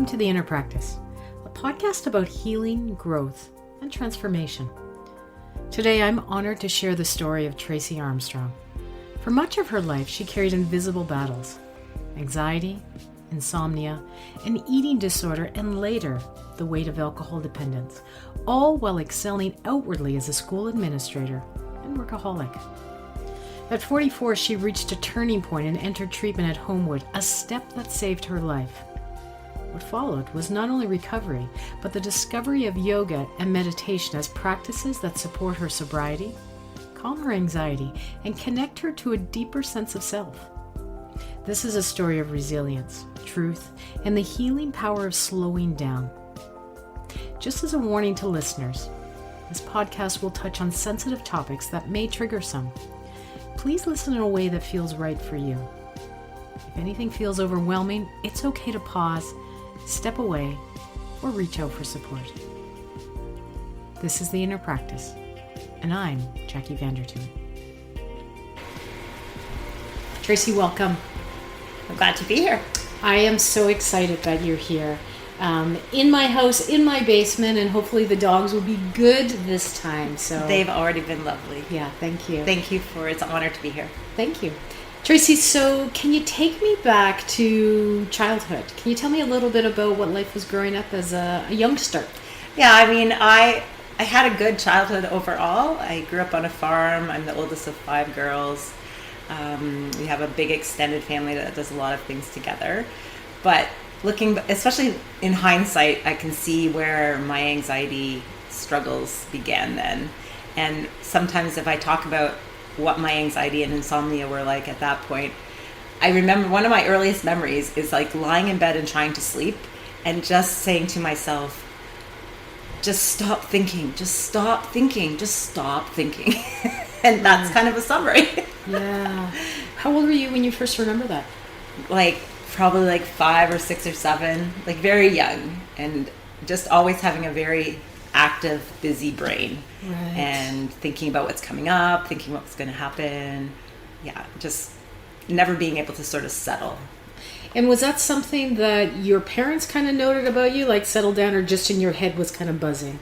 Welcome to The Inner Practice, a podcast about healing, growth, and transformation. Today, I'm honored to share the story of Tracy Armstrong. For much of her life, she carried invisible battles: anxiety, insomnia, an eating disorder, and later, the weight of alcohol dependence, all while excelling outwardly as a school administrator and workaholic. At 44, she reached a turning point and entered treatment at Homewood, a step that saved her life. What followed was not only recovery, but the discovery of yoga and meditation as practices that support her sobriety, calm her anxiety, and connect her to a deeper sense of self. This is a story of resilience, truth, and the healing power of slowing down. Just as a warning to listeners, this podcast will touch on sensitive topics that may trigger some. Please listen in a way that feels right for you. If anything feels overwhelming, it's okay to pause, step away, or reach out for support. This is The Inner Practice, and I'm Jackie Vandertoon. Tracy, welcome. I'm glad to be here. I am so excited that you're here. In my house, in my basement, and hopefully the dogs will be good this time. So they've already been lovely. Yeah, thank you. Thank you it's an honor to be here. Thank you. Tracy, so can you take me back to childhood? Can you tell me a little bit about what life was growing up as a youngster? Yeah, I mean, I had a good childhood overall. I grew up on a farm. I'm the oldest of 5 girls. We have a big extended family that does a lot of things together. But especially in hindsight, I can see where my anxiety struggles began then. And sometimes if I talk about what my anxiety and insomnia were like at that point, I remember one of my earliest memories is like lying in bed and trying to sleep and just saying to myself, just stop thinking, just stop thinking, just stop thinking. And that's kind of a summary. Yeah. How old were you when you first remember that? Probably 5 or 6 or 7, very young, and just always having a very active, busy brain. Right. And thinking about what's coming up, thinking what's going to happen. Yeah, just never being able to sort of settle. And was that something that your parents kind of noted about you, like settle down, or just in your head was kind of buzzing?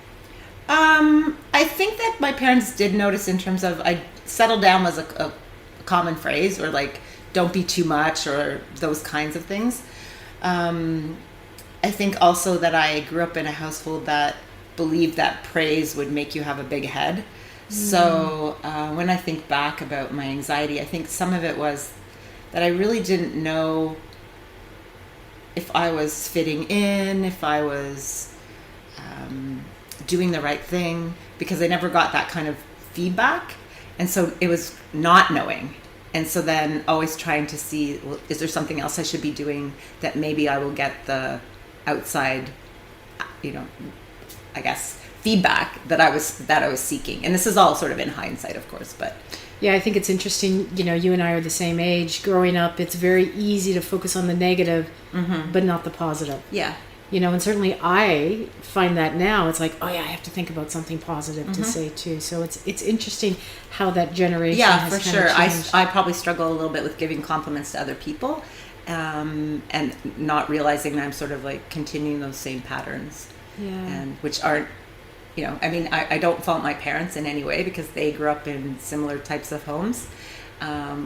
I think that my parents did notice in terms of settle down was a common phrase, or don't be too much, or those kinds of things. I think also that I grew up in a household that believed that praise would make you have a big head. So when I think back about my anxiety, I think some of it was that I really didn't know if I was fitting in, if I was doing the right thing, because I never got that kind of feedback. And so it was not knowing. And so then always trying to see, well, is there something else I should be doing that maybe I will get the outside, I guess, feedback that I was seeking. And this is all sort of in hindsight, of course, but yeah, I think it's interesting. You and I are the same age. Growing up, it's very easy to focus on the negative, but not the positive. Yeah. And certainly I find that now. It's like, oh yeah, I have to think about something positive to say too. So it's interesting how that generation has for sure. changed. I probably struggle a little bit with giving compliments to other people, and not realizing that I'm sort of continuing those same patterns. Yeah. And which aren't, I don't fault my parents in any way, because they grew up in similar types of homes.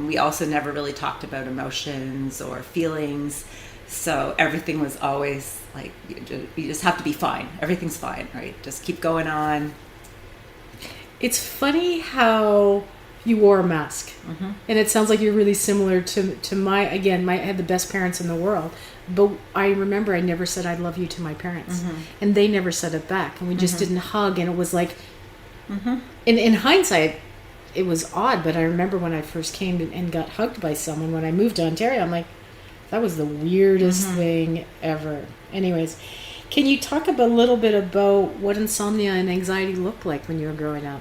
We also never really talked about emotions or feelings. So everything was always you just have to be fine. Everything's fine, right? Just keep going on. It's funny how you wore a mask. And it sounds like you're really similar to my I had the best parents in the world. But I remember I never said I love you to my parents. And they never said it back. And we just didn't hug. And it was in hindsight, it was odd. But I remember when I first came and got hugged by someone when I moved to Ontario, I'm like, that was the weirdest thing ever. Anyways, can you talk a little bit about what insomnia and anxiety looked like when you were growing up?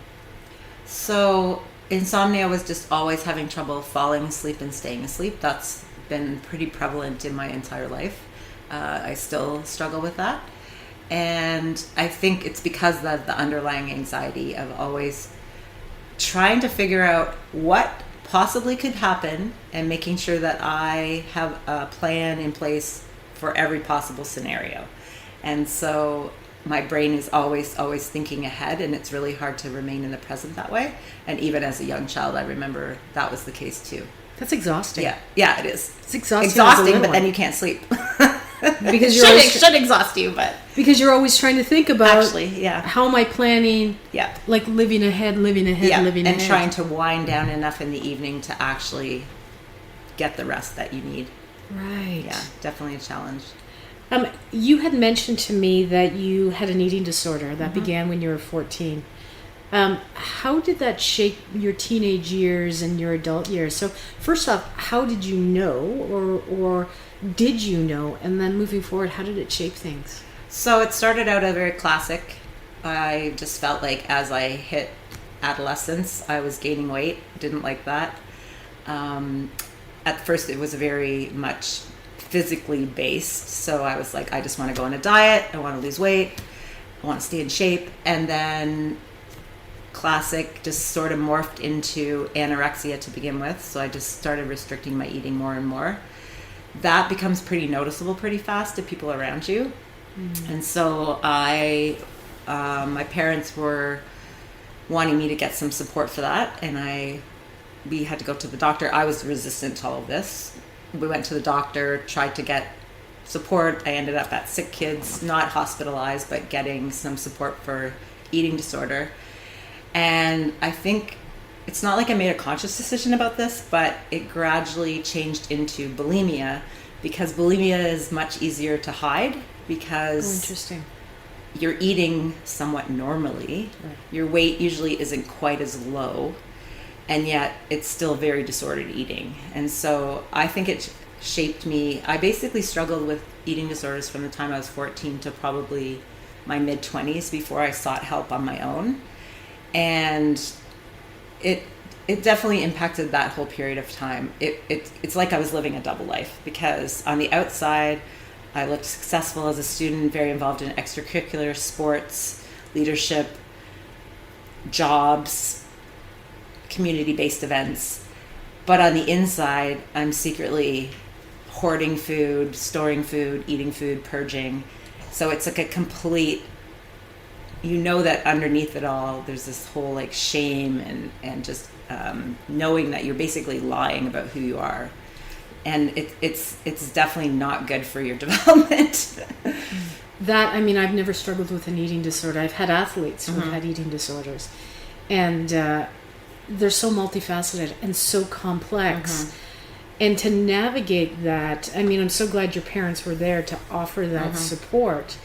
So insomnia was just always having trouble falling asleep and staying asleep. That's been pretty prevalent in my entire life. I still struggle with that. And I think it's because of the underlying anxiety of always trying to figure out what possibly could happen and making sure that I have a plan in place for every possible scenario. And so my brain is always thinking ahead, and it's really hard to remain in the present that way. And even as a young child, I remember that was the case too. That's exhausting. Yeah, it is. It's exhausting, but then you can't sleep. Because should exhaust you, but because you're always trying to think about how am I planning? Yeah, like living ahead, and trying to wind down enough in the evening to actually get the rest that you need. Right. Yeah, definitely a challenge. You had mentioned to me that you had an eating disorder that began when you were 14. How did that shape your teenage years and your adult years? So first off, how did you know, or did you know? And then moving forward, how did it shape things? So it started out a very classic. I just felt like as I hit adolescence, I was gaining weight. Didn't like that. At first, it was very much physically based. So I was like, I just want to go on a diet. I want to lose weight. I want to stay in shape. And then classic just sort of morphed into anorexia to begin with. So I just started restricting my eating more and more. That becomes pretty noticeable pretty fast to people around you. And so my parents were wanting me to get some support for that, and we had to go to the doctor. I was resistant to all of this. We went to the doctor, tried to get support. I ended up at Sick Kids, not hospitalized, but getting some support for eating disorder. And I think it's not like I made a conscious decision about this, but it gradually changed into bulimia, because bulimia is much easier to hide because you're eating somewhat normally. Right. Your weight usually isn't quite as low, and yet it's still very disordered eating. And so I think it shaped me. I basically struggled with eating disorders from the time I was 14 to probably my mid-20s before I sought help on my own. And it definitely impacted that whole period of time. It's like I was living a double life, because on the outside, I looked successful as a student, very involved in extracurricular sports, leadership, jobs, community-based events. But on the inside, I'm secretly hoarding food, storing food, eating food, purging. So it's like a complete, you know that underneath it all, there's this whole like shame and just knowing that you're basically lying about who you are. And it's definitely not good for your development. I've never struggled with an eating disorder. I've had athletes who have had eating disorders, and they're so multifaceted and so complex. And to navigate that, I'm so glad your parents were there to offer that support.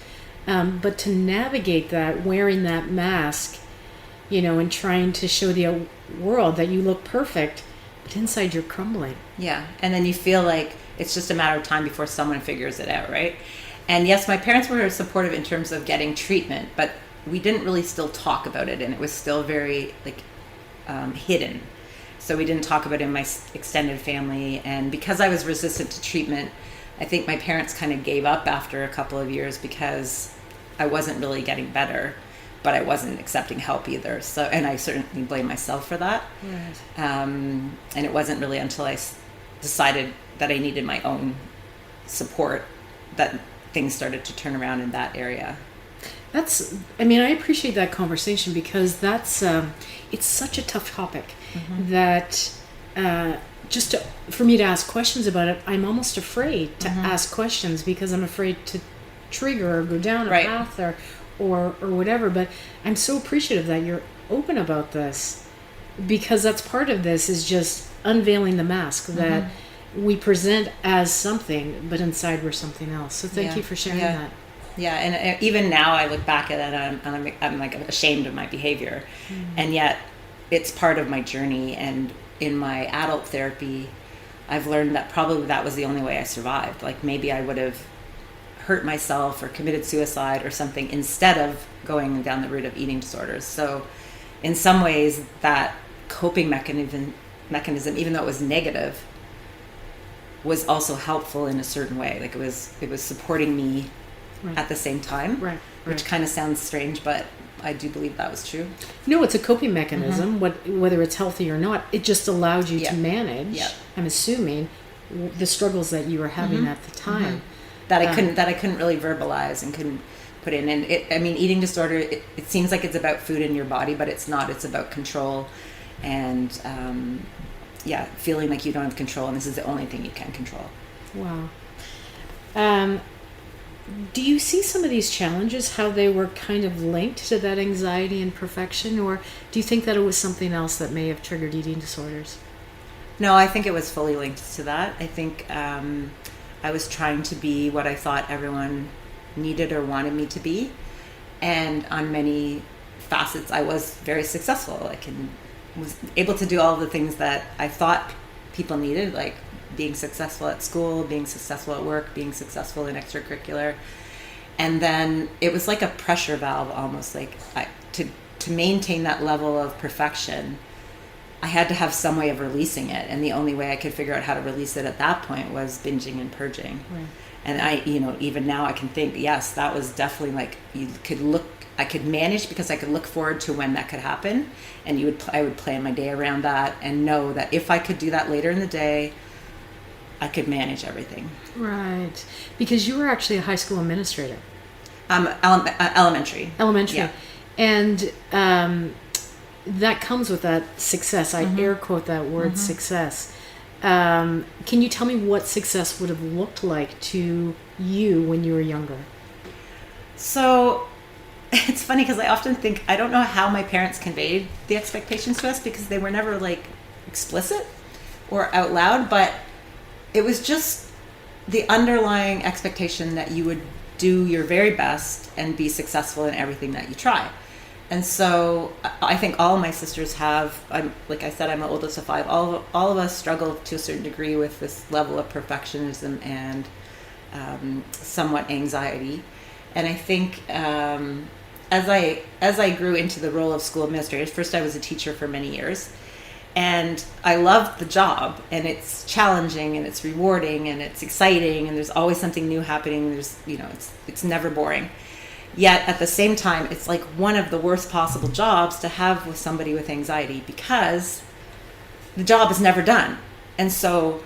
But to navigate that, wearing that mask, and trying to show the world that you look perfect, but inside you're crumbling. Yeah, and then you feel like it's just a matter of time before someone figures it out, right? And yes, my parents were supportive in terms of getting treatment, but we didn't really still talk about it, and it was still very hidden. So we didn't talk about it in my extended family, and because I was resistant to treatment, I think my parents kind of gave up after a couple of years because I wasn't really getting better, but I wasn't accepting help either. So, and I certainly blame myself for that. Right. And it wasn't really until I decided that I needed my own support that things started to turn around in that area. I appreciate that conversation, because that's, it's such a tough topic that for me to ask questions about it, I'm almost afraid to ask questions, because I'm afraid to trigger or go down a path or whatever. But I'm so appreciative that you're open about this, because that's part of this, is just unveiling the mask that we present as something, but inside we're something else. So thank you for sharing that. Yeah, and even now I look back at it and I'm like ashamed of my behavior, and yet it's part of my journey. And in my adult therapy, I've learned that probably that was the only way I survived. Like maybe I would have hurt myself or committed suicide or something instead of going down the route of eating disorders. So in some ways that coping mechanism, even though it was negative, was also helpful in a certain way. Like it was supporting me at the same time, which kind of sounds strange, but I do believe that was true. No, it's a coping mechanism, whether it's healthy or not. It just allowed you to manage, I'm assuming, the struggles that you were having at the time. that I couldn't really verbalize and couldn't put in. And eating disorder, it seems like it's about food in your body, but it's not. It's about control and feeling like you don't have control, and this is the only thing you can control. Wow. Do you see some of these challenges, how they were kind of linked to that anxiety and perfection, or do you think that it was something else that may have triggered eating disorders? No, I think it was fully linked to that. I think I was trying to be what I thought everyone needed or wanted me to be, and on many facets I was very successful. Was able to do all the things that I thought people needed, like being successful at school, being successful at work, being successful in extracurricular. And then it was like a pressure valve almost, like to maintain that level of perfection, I had to have some way of releasing it. And the only way I could figure out how to release it at that point was binging and purging. Right. And even now I can think, yes, that was definitely like, I could manage because I could look forward to when that could happen. And I would plan my day around that and know that if I could do that later in the day, I could manage everything. Right. Because you were actually a high school administrator. Elementary. Yeah. And that comes with that success. I air quote that word, success. Can you tell me what success would have looked like to you when you were younger? So it's funny because I often think, I don't know how my parents conveyed the expectations to us, because they were never like explicit or out loud, but it was just the underlying expectation that you would do your very best and be successful in everything that you try. And so I think all of my sisters have, like I said, I'm the oldest of 5. All of us struggle to a certain degree with this level of perfectionism and somewhat anxiety. And I think as I grew into the role of school administrator, first I was a teacher for many years, and I loved the job, and it's challenging and it's rewarding and it's exciting and there's always something new happening. It's never boring. Yet at the same time, it's like one of the worst possible jobs to have with somebody with anxiety, because the job is never done. And so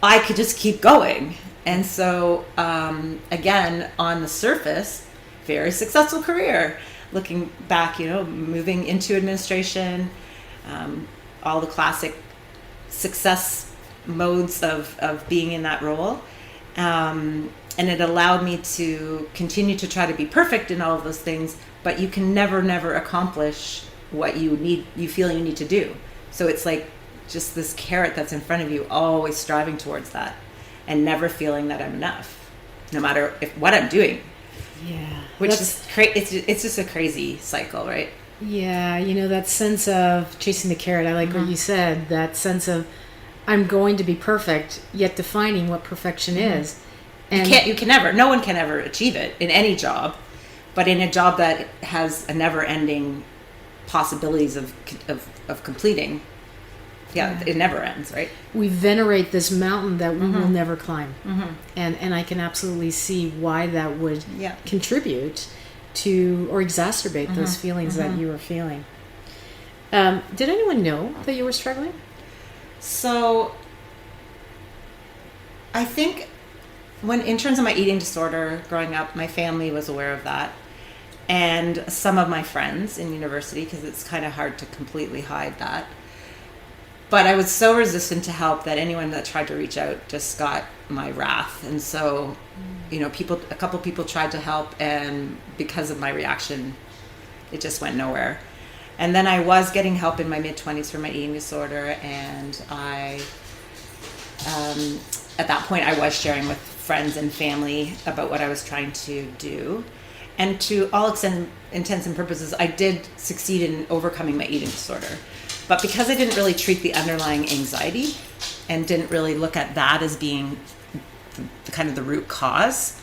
I could just keep going. And so, again, on the surface, very successful career. Looking back, moving into administration, all the classic success modes of being in that role. And it allowed me to continue to try to be perfect in all of those things, but you can never accomplish what you feel you need to do. So it's like just this carrot that's in front of you, always striving towards that and never feeling that I'm enough, no matter what I'm doing. Yeah. Which is it's just a crazy cycle, right? Yeah, that sense of chasing the carrot. I like what you said, that sense of I'm going to be perfect, yet defining what perfection is. And no one can ever achieve it in any job, but in a job that has a never-ending possibilities of completing, it never ends, right? We venerate this mountain that we will never climb, and I can absolutely see why that would contribute to or exacerbate those feelings that you were feeling. Did anyone know that you were struggling? So, I think, in terms of my eating disorder growing up, my family was aware of that, and some of my friends in university, because it's kind of hard to completely hide that. But I was so resistant to help that anyone that tried to reach out just got my wrath. And so, a couple people tried to help, and because of my reaction, it just went nowhere. And then I was getting help in my mid-20s for my eating disorder, and at that point I was sharing with friends and family about what I was trying to do. And to all intents and purposes, I did succeed in overcoming my eating disorder. But because I didn't really treat the underlying anxiety and didn't really look at that as being the root cause,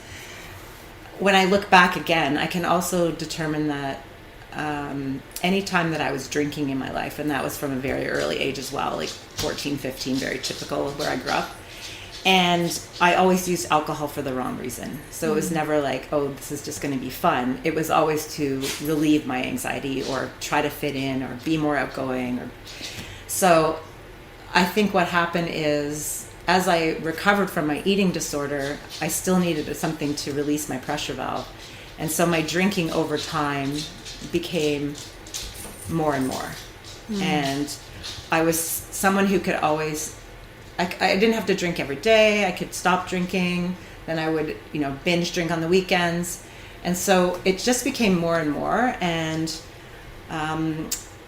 when I look back again, I can also determine that any time that I was drinking in my life, and that was from a very early age as well, like 14, 15, very typical where I grew up. And I always used alcohol for the wrong reason. So it was never like, oh, this is just going to be fun. It was always to relieve my anxiety or try to fit in or be more outgoing. So I think what happened is as I recovered from my eating disorder, I still needed something to release my pressure valve. And so my drinking over time became more and more. And I was someone who could always, I didn't have to drink every day. I could stop drinking. Then I would, binge drink on the weekends. And so it just became more and more. And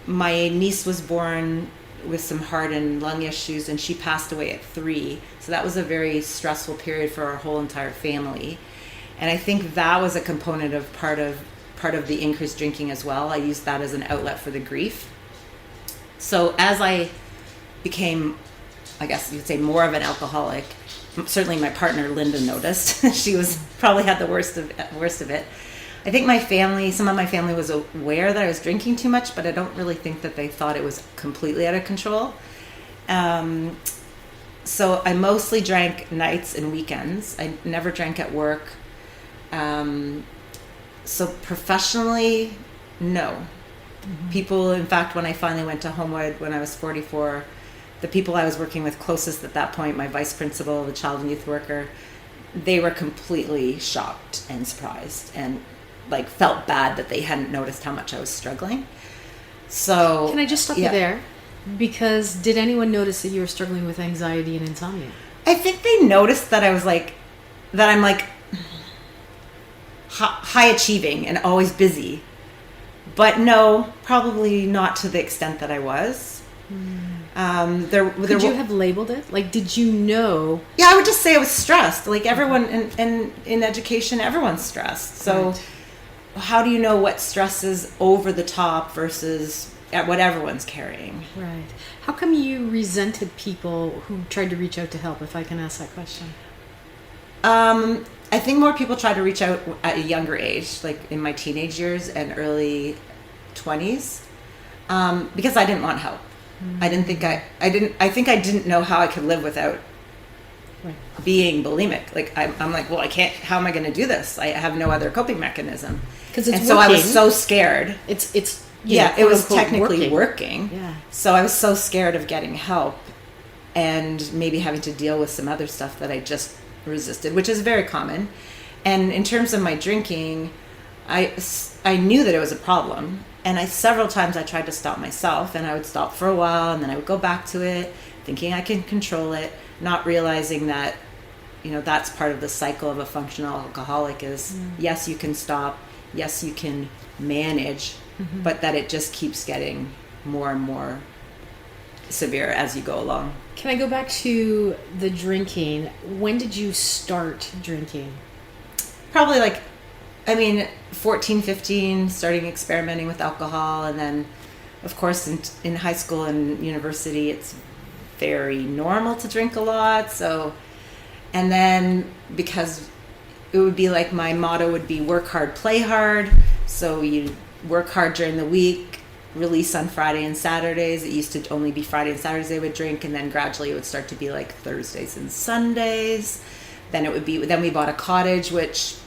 my niece was born with some heart and lung issues, and she passed away at 3. So that was a very stressful period for our whole entire family. And I think that was a component of part of the increased drinking as well. I used that as an outlet for the grief. So as I became, I guess you'd say, more of an alcoholic, certainly my partner Linda noticed. She was probably had the worst of it. I think some of my family was aware that I was drinking too much, but I don't really think that they thought it was completely out of control. So I mostly drank nights and weekends. I never drank at work. So professionally, no. People, in fact, when I finally went to Homewood when I was 44, the people I was working with closest at that point, my vice principal, the child and youth worker, they were completely shocked and surprised and felt bad that they hadn't noticed how much I was struggling. So can I just stop you there? Because did anyone notice that you were struggling with anxiety and insomnia? I think they noticed that I was that I'm high achieving and always busy. But no, probably not to the extent that I was. Could you have labeled it? Did you know? Yeah, I would just say I was stressed. Everyone in education, everyone's stressed. So right. How do you know what stress is over the top versus what everyone's carrying? Right. How come you resented people who tried to reach out to help, if I can ask that question? I think more people try to reach out at a younger age, in my teenage years and early 20s, because I didn't want help. I think I didn't know how I could live without being bulimic. I'm well, I can't, how am I going to do this? I have no other coping mechanism. So I was so scared. It was technically working. Yeah. So I was so scared of getting help and maybe having to deal with some other stuff that I just resisted, which is very common. And in terms of my drinking, I knew that it was a problem, and several times I tried to stop myself, and I would stop for a while and then I would go back to it thinking I can control it, not realizing that that's part of the cycle of a functional alcoholic is yes, you can stop, yes, you can manage, but that it just keeps getting more and more severe as you go along. Can I go back to the drinking? When did you start drinking? Probably 14, 15, starting experimenting with alcohol. And then, of course, in high school and university, it's very normal to drink a lot. So, and then because it would be my motto would be work hard, play hard. So you work hard during the week, release on Friday and Saturdays. It used to only be Friday and Saturdays I would drink, and then gradually it would start to be Thursdays and Sundays. Then we bought a cottage, which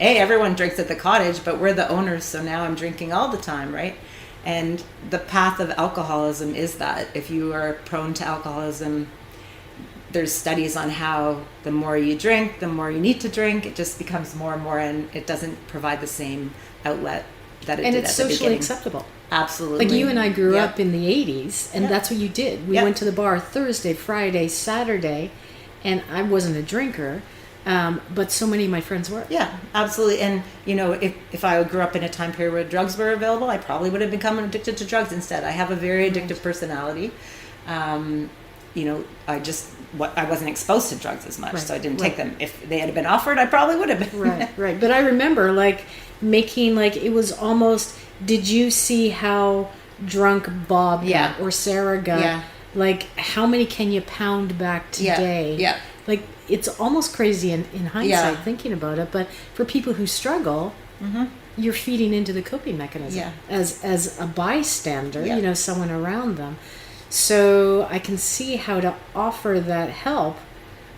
everyone drinks at the cottage, but we're the owners, so now I'm drinking all the time, right? And the path of alcoholism is that if you are prone to alcoholism, there's studies on how the more you drink, the more you need to drink. It just becomes more and more, and it doesn't provide the same outlet that it did at the beginning. And it's socially acceptable. Absolutely. You and I grew up in the 80s, and that's what you did. We went to the bar Thursday, Friday, Saturday, and I wasn't a drinker, but so many of my friends were. Yeah, absolutely. And, if I grew up in a time period where drugs were available, I probably would have become addicted to drugs instead. I have a very addictive personality. I wasn't exposed to drugs as much, so I didn't take them. If they had been offered, I probably would have been. Right. But I remember making it was almost. Did you see how drunk Bob got or Sarah got? Yeah. How many can you pound back today? Yeah. It's almost crazy in hindsight thinking about it. But for people who struggle, you're feeding into the coping mechanism as a bystander. Someone around them. So I can see how to offer that help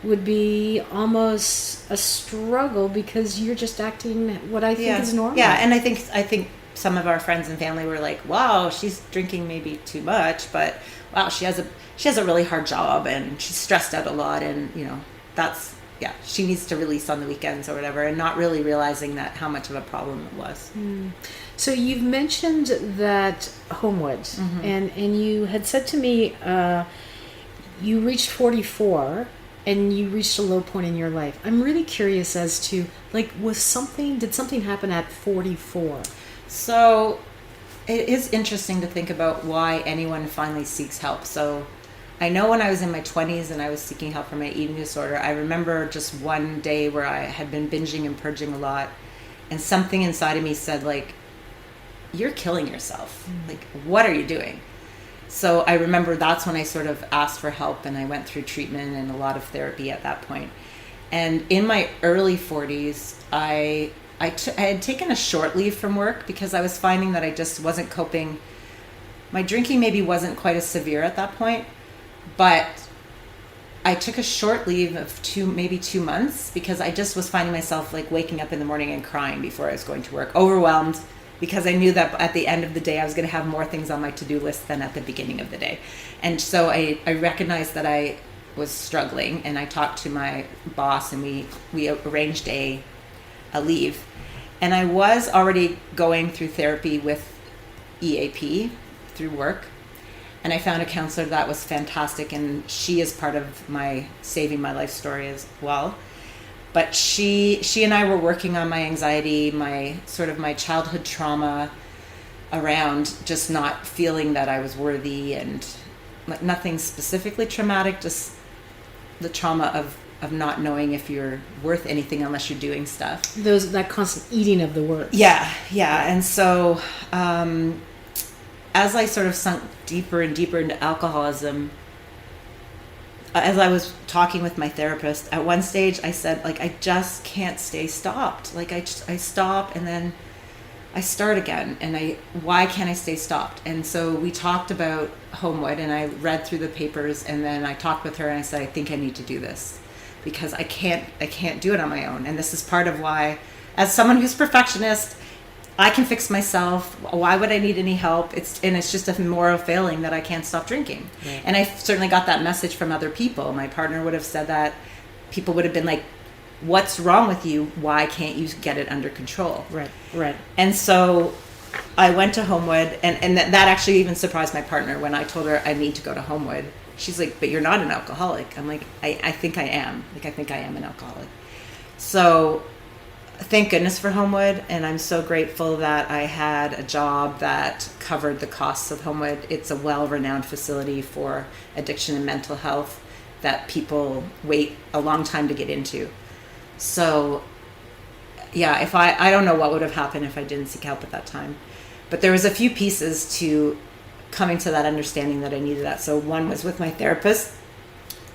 would be almost a struggle because you're just acting what I think is normal. Yeah, and I think some of our friends and family were like, wow, she's drinking maybe too much, but wow, she has a really hard job and she's stressed out a lot, and she needs to release on the weekends or whatever, and not really realizing that how much of a problem it was. So you've mentioned that Homewood, and you had said to me you reached 44 and you reached a low point in your life. I'm really curious as to, like, did something happen at 44? So it is interesting to think about why anyone finally seeks help. So I know when I was in my 20s and I was seeking help for my eating disorder, I remember just one day where I had been binging and purging a lot, and something inside of me said, like, you're killing yourself. Like, what are you doing? So I remember that's when I sort of asked for help, and I went through treatment and a lot of therapy at that point. And in my early 40s, I had taken a short leave from work because I was finding that I just wasn't coping. My drinking maybe wasn't quite as severe at that point, but I took a short leave of maybe 2 months because I just was finding myself like waking up in the morning and crying before I was going to work, overwhelmed, because I knew that at the end of the day I was going to have more things on my to-do list than at the beginning of the day. And so I recognized that I was struggling, and I talked to my boss, and we arranged a leave. And I was already going through therapy with EAP through work, and I found a counselor that was fantastic, and she is part of my saving my life story as well. But she and I were working on my anxiety, my childhood trauma around just not feeling that I was worthy, and like nothing specifically traumatic, just the trauma of not knowing if you're worth anything unless you're doing stuff. That constant eating of the words. Yeah. And so as I sort of sunk deeper and deeper into alcoholism, as I was talking with my therapist, at one stage I said, like, I just can't stay stopped. Like, I stop and then I start again. And why can't I stay stopped? And so we talked about Homewood, and I read through the papers, and then I talked with her, and I said, I think I need to do this because I can't do it on my own. And this is part of why, as someone who's perfectionist, I can fix myself. Why would I need any help? It's just a moral failing that I can't stop drinking. Right. And I certainly got that message from other people. My partner would have said that. People would have been like, what's wrong with you? Why can't you get it under control? Right. And so I went to Homewood, and that actually even surprised my partner when I told her I need to go to Homewood. She's like, but you're not an alcoholic. I'm like, I think I am. Like, I think I am an alcoholic. So thank goodness for Homewood, and I'm so grateful that I had a job that covered the costs of Homewood. It's a well-renowned facility for addiction and mental health that people wait a long time to get into. So yeah, if I don't know what would have happened if I didn't seek help at that time. But there was a few pieces to coming to that understanding that I needed that. So one was with my therapist.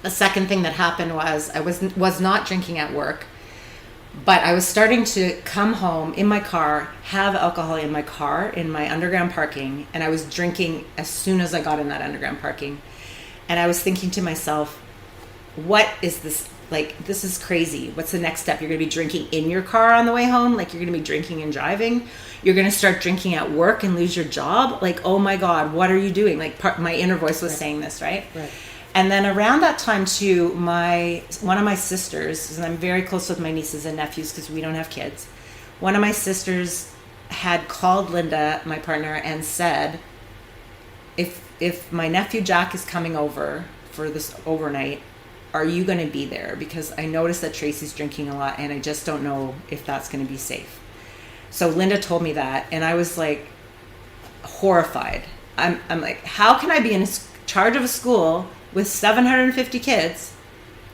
The second thing that happened was I was not drinking at work, but I was starting to come home in my car, have alcohol in my car, in my underground parking, and I was drinking as soon as I got in that underground parking. And I was thinking to myself, what is this? Like, this is crazy. What's the next step? You're going to be drinking in your car on the way home? Like, you're going to be drinking and driving? You're going to start drinking at work and lose your job? Like, oh my God, what are you doing? Like, my inner voice was saying this, right? Right. And then around that time too, one of my sisters, and I'm very close with my nieces and nephews because we don't have kids. One of my sisters had called Linda, my partner, and said, if my nephew Jack is coming over for this overnight, are you going to be there? Because I noticed that Tracy's drinking a lot, and I just don't know if that's going to be safe. So Linda told me that, and I was like horrified. I'm like, how can I be in charge of a school with 750 kids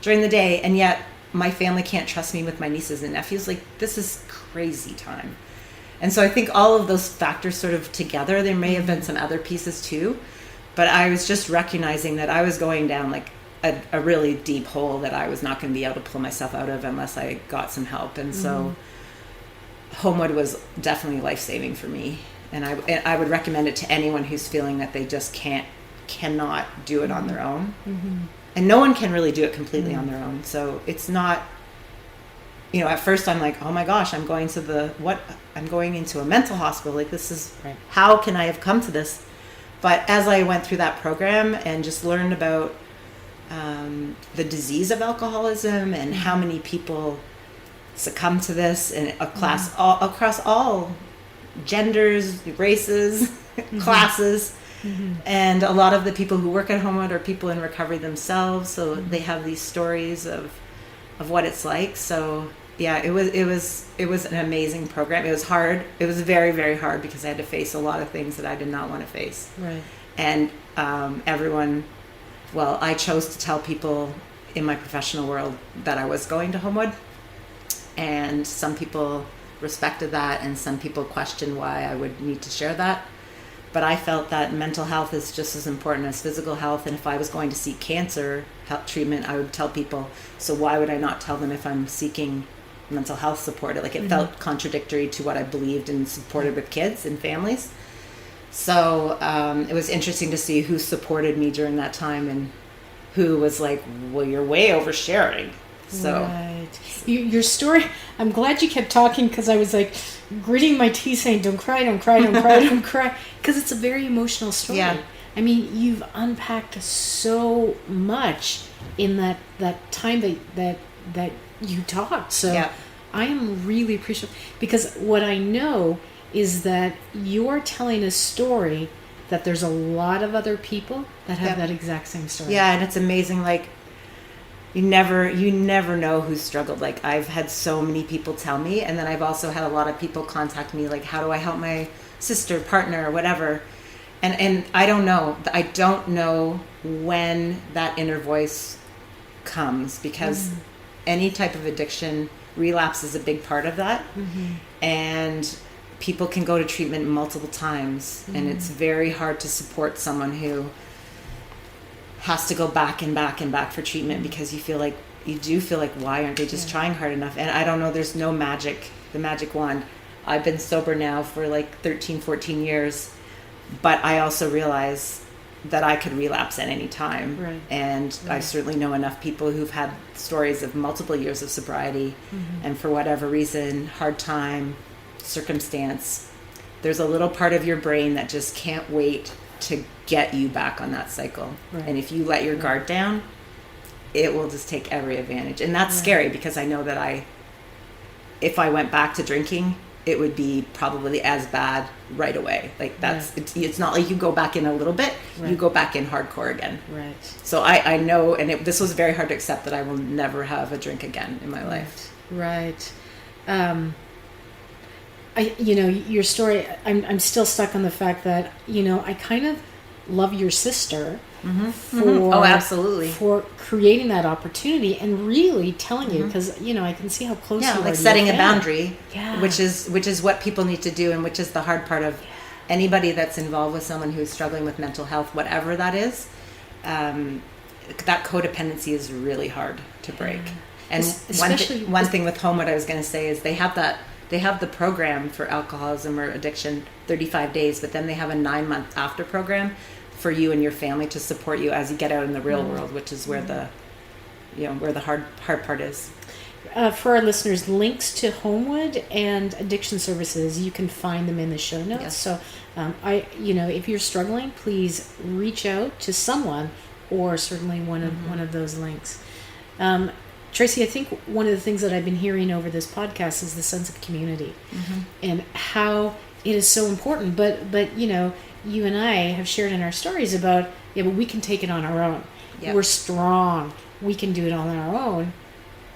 during the day, and yet my family can't trust me with my nieces and nephews? Like, this is crazy time. And so I think all of those factors sort of together, there may have been some other pieces too, but I was just recognizing that I was going down like a really deep hole that I was not going to be able to pull myself out of unless I got some help. And so Homewood was definitely life-saving for me. And I would recommend it to anyone who's feeling that they just cannot do it on their own. Mm-hmm. And no one can really do it completely on their own. So it's not at first I'm like, oh my gosh, I'm going into a mental hospital. Like, this is, Right. how can I have come to this? But as I went through that program and just learned about the disease of alcoholism and how many people succumb to this, and across all genders, races, classes, and a lot of the people who work at Homewood are people in recovery themselves, so they have these stories of what it's like. So yeah, it was an amazing program. It was hard. It was very, very hard because I had to face a lot of things that I did not want to face. Right. And I chose to tell people in my professional world that I was going to Homewood, and some people respected that, and some people questioned why I would need to share that. But I felt that mental health is just as important as physical health, and if I was going to seek cancer health treatment, I would tell people, so why would I not tell them if I'm seeking mental health support? It felt contradictory to what I believed and supported with kids and families. So it was interesting to see who supported me during that time and who was like, well, you're way oversharing. So right. Your story, I'm glad you kept talking, because I was like gritting my teeth saying, don't cry, don't cry, don't cry, don't cry, because it's a very emotional story. Yeah. I mean, you've unpacked so much in that time that you talked. So yeah. I am really appreciative, because what I know is that you're telling a story that there's a lot of other people that have that exact same story. Yeah, and it's amazing. Like, you never know who's struggled. Like, I've had so many people tell me, and then I've also had a lot of people contact me, like, how do I help my sister, partner, or whatever. And I don't know when that inner voice comes, because any type of addiction, relapse is a big part of that. And people can go to treatment multiple times, and it's very hard to support someone who has to go back and back and back for treatment, because you do feel like, why aren't they just trying hard enough? And I don't know, there's no the magic wand. I've been sober now for like 13, 14 years, but I also realize that I could relapse at any time. Right. And I certainly know enough people who've had stories of multiple years of sobriety, and for whatever reason, hard time, circumstance, there's a little part of your brain that just can't wait to get you back on that cycle. Right. And if you let your guard down, it will just take every advantage. And that's scary, because I know that if I went back to drinking, it would be probably as bad right away. Like, it's not like you go back in a little bit, you go back in hardcore again. Right. So I know, and this was very hard to accept, that I will never have a drink again in my life. Right. Your story, I'm still stuck on the fact that, I kind of love your sister Oh, absolutely, for creating that opportunity and really telling you, because, I can see how close you are. Like setting a boundary, yeah. which is what people need to do, and which is the hard part of anybody that's involved with someone who's struggling with mental health, whatever that is. That codependency is really hard to break. And one thing with Home, what I was going to say is they have the program for alcoholism or addiction, 35 days, but then they have a 9-month after program for you and your family to support you as you get out in the real world, which is where the hard part is. For our listeners, links to Homewood and addiction services, you can find them in the show notes. Yes. So, if you're struggling, please reach out to someone, or certainly one of those links. Tracy, I think one of the things that I've been hearing over this podcast is the sense of community, and how it is so important. But you and I have shared in our stories about, but we can take it on our own. Yep. We're strong. We can do it on our own.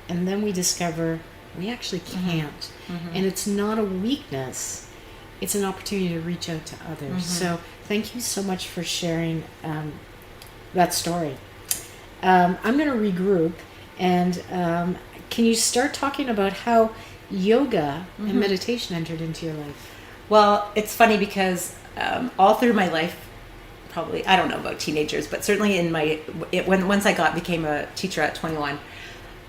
And then we discover we actually can't. And it's not a weakness. It's an opportunity to reach out to others. So thank you so much for sharing that story. I'm going to regroup. And can you start talking about how yoga and meditation entered into your life? Well, it's funny because all through my life, probably, I don't know about teenagers, but certainly once I became a teacher at 21,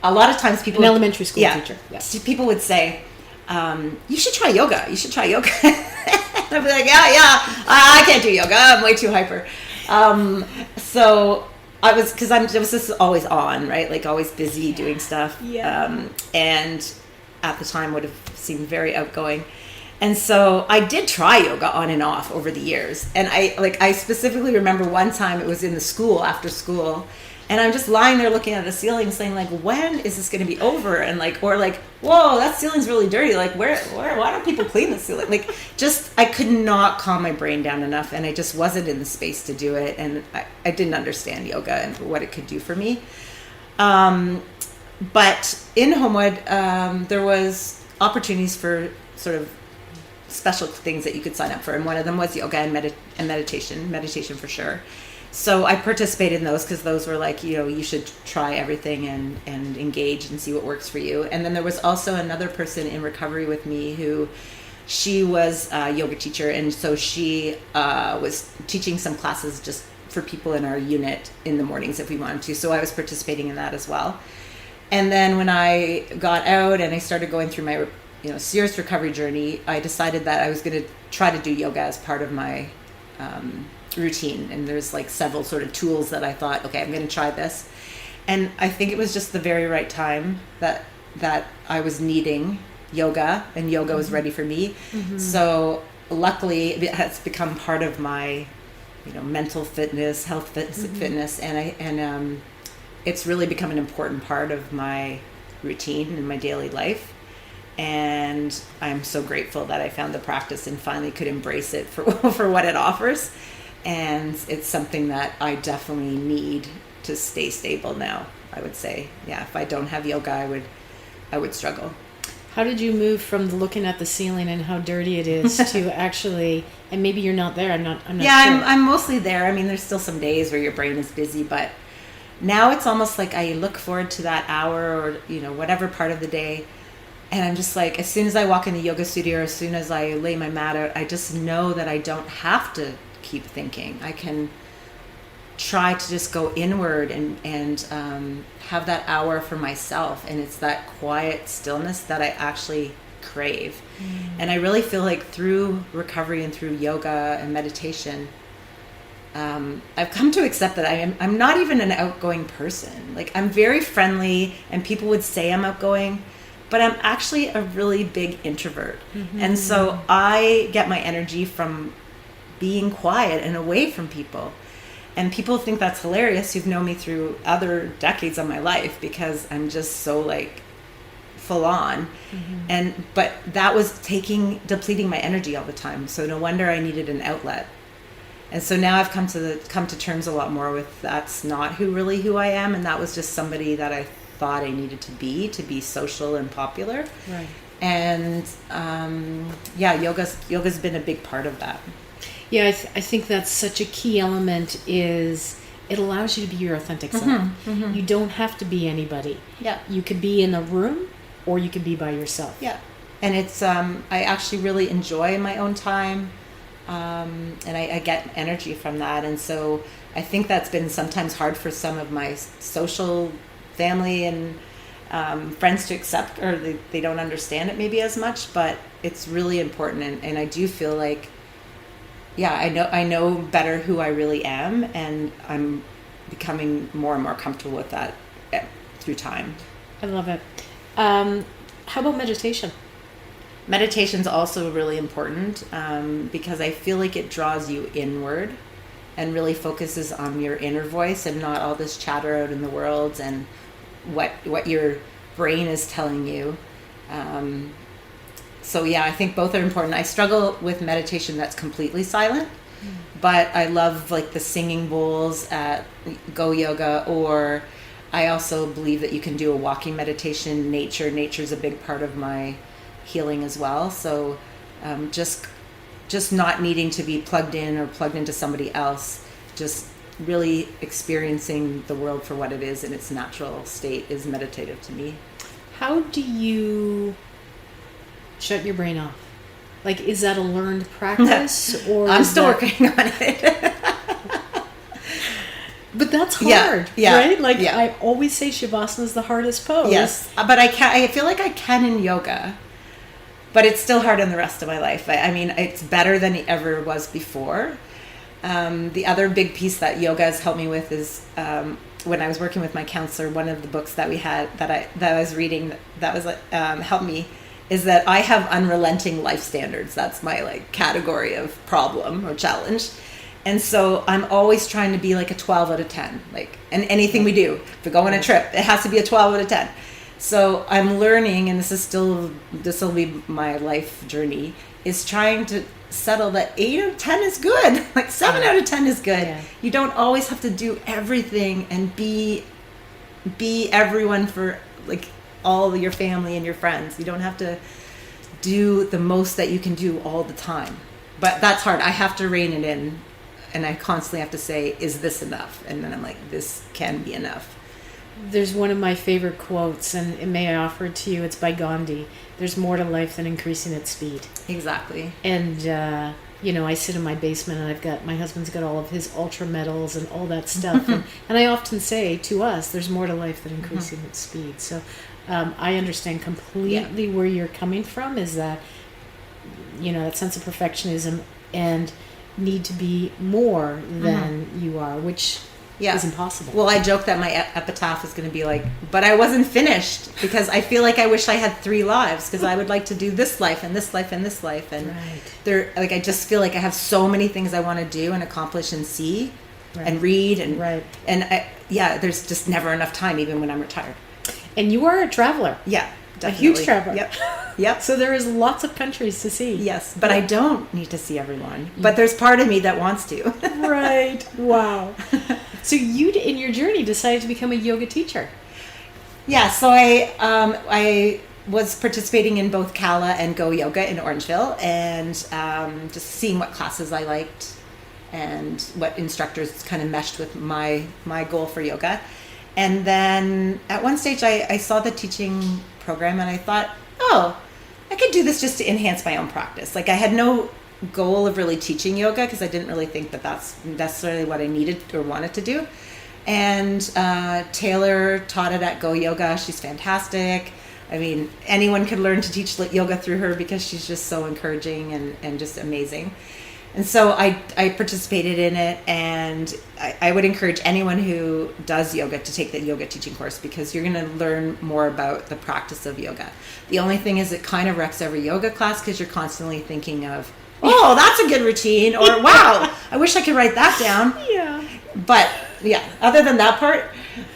a lot of times people... An elementary school teacher. Yes. People would say, you should try yoga. You should try yoga. I'd be like, I can't do yoga. I'm way too hyper. So I was just always on, right? Like always busy doing stuff. Yeah. And at the time would have seemed very outgoing. And so I did try yoga on and off over the years. And I specifically remember one time it was in the school, after school, and I'm just lying there looking at the ceiling saying, like, when is this going to be over? And whoa, that ceiling's really dirty. Like, why don't people clean the ceiling? Like, just, I could not calm my brain down enough, and I just wasn't in the space to do it. And I didn't understand yoga and what it could do for me. But in Homewood, there was opportunities for sort of special things that you could sign up for. And one of them was yoga and meditation for sure. So I participated in those because those were like, you should try everything and engage and see what works for you. And then there was also another person in recovery with me who, she was a yoga teacher. And so she was teaching some classes just for people in our unit in the mornings if we wanted to. So I was participating in that as well. And then when I got out and I started going through my serious recovery journey, I decided that I was going to try to do yoga as part of my routine. And there's like several sort of tools that I thought, okay, I'm going to try this. And I think it was just the very right time that I was needing yoga, and yoga was ready for me. Mm-hmm. So luckily it has become part of my mental fitness, health fitness, and it's really become an important part of my routine in my daily life. And I'm so grateful that I found the practice and finally could embrace it for what it offers. And it's something that I definitely need to stay stable now, I would say. Yeah, if I don't have yoga, I would struggle. How did you move from looking at the ceiling and how dirty it is to actually, and maybe you're not there, I'm not sure. I'm mostly there. I mean, there's still some days where your brain is busy, but now it's almost like I look forward to that hour or, whatever part of the day. And I'm just like, as soon as I walk in the yoga studio, or as soon as I lay my mat out, I just know that I don't have to keep thinking. I can try to just go inward and have that hour for myself. And it's that quiet stillness that I actually crave. And I really feel like through recovery and through yoga and meditation, I've come to accept that I'm not even an outgoing person. Like, I'm very friendly, and people would say I'm outgoing, but I'm actually a really big introvert. Mm-hmm. And so I get my energy from being quiet and away from people. And people think that's hilarious who've known me through other decades of my life, because I'm just so like full on. Mm-hmm. But that was depleting my energy all the time. So no wonder I needed an outlet. And so now I've come to terms a lot more with that's not who I am. And that was just somebody that I thought I needed to be social and popular. Right. And yoga's been a big part of that. Yeah, I think that's such a key element, is it allows you to be your authentic self. Mm-hmm, mm-hmm. You don't have to be anybody. Yeah. You could be in a room, or you could be by yourself. Yeah. And it's, I actually really enjoy my own time. And I get energy from that. And so I think that's been sometimes hard for some of my social family and friends to accept, or they don't understand it maybe as much, but it's really important. And I do feel like, I know better who I really am, and I'm becoming more and more comfortable with that through time. I love it. How about meditation? Meditation's also really important because I feel like it draws you inward and really focuses on your inner voice and not all this chatter out in the world and what your brain is telling you. So I think both are important. I struggle with meditation that's completely silent, but I love like the singing bowls at Go Yoga, or I also believe that you can do a walking meditation. Nature's a big part of my healing as well. So just not needing to be plugged in or plugged into somebody else, just really experiencing the world for what it is in its natural state is meditative to me. How do you shut your brain off? Like, is that a learned practice? Or I'm still working on it. But that's hard, right? Like, I always say Shavasana is the hardest pose. Yes, but I feel like I can in yoga, but it's still hard in the rest of my life. I mean, it's better than it ever was before. The other big piece that yoga has helped me with is when I was working with my counselor, one of the books that we had that I was reading that was helped me is that I have unrelenting life standards. That's my like category of problem or challenge. And so I'm always trying to be like a 12 out of 10. Like, and anything we do, if we go on a trip, it has to be a 12 out of 10. So I'm learning, and this will be my life journey, is trying to settle that 8 out of 10 is good. Like 7 out of 10 is good. Yeah. You don't always have to do everything and be everyone for like all of your family and your friends. You don't have to do the most that you can do all the time. But that's hard. I have to rein it in, and I constantly have to say, is this enough? And then I'm like, this can be enough. There's one of my favorite quotes, and may I offer it to you? It's by Gandhi. There's more to life than increasing its speed. Exactly. And, I sit in my basement, and my husband's got all of his ultra medals and all that stuff. and I often say to us, there's more to life than increasing its speed. So I understand completely where you're coming from, is that, that sense of perfectionism and need to be more than you are, which is impossible. Well, I joke that my epitaph is going to be like, but I wasn't finished, because I feel like I wish I had 3 lives, because I would like to do this life and this life and this life. And I just feel like I have so many things I want to do and accomplish and see and read. And there's just never enough time, even when I'm retired. And you are a traveler. Yeah. Definitely. A huge traveler. Yep. So there is lots of countries to see. Yes, but I don't need to see everyone. But there's part of me that wants to. Right. Wow. So you, in your journey, decided to become a yoga teacher. Yeah. So I was participating in both Kala and Go Yoga in Orangeville, and just seeing what classes I liked and what instructors kind of meshed with my goal for yoga. And then at one stage I saw the teaching program, and I thought, I could do this just to enhance my own practice. Like, I had no goal of really teaching yoga, because I didn't really think that that's necessarily what I needed or wanted to do. And Taylor taught it at Go Yoga. She's fantastic. I mean, anyone could learn to teach yoga through her, because she's just so encouraging and just amazing. And so I participated in it, and I would encourage anyone who does yoga to take the yoga teaching course, because you're going to learn more about the practice of yoga. The only thing is, it kind of wrecks every yoga class, because you're constantly thinking of, oh, that's a good routine, or wow, I wish I could write that down. Yeah. But other than that part.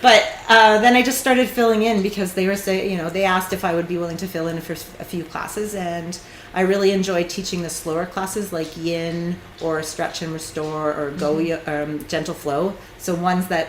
But then I just started filling in, because they were saying, they asked if I would be willing to fill in for a few classes, and I really enjoy teaching the slower classes like Yin or Stretch and Restore or Go Gentle Flow. So ones that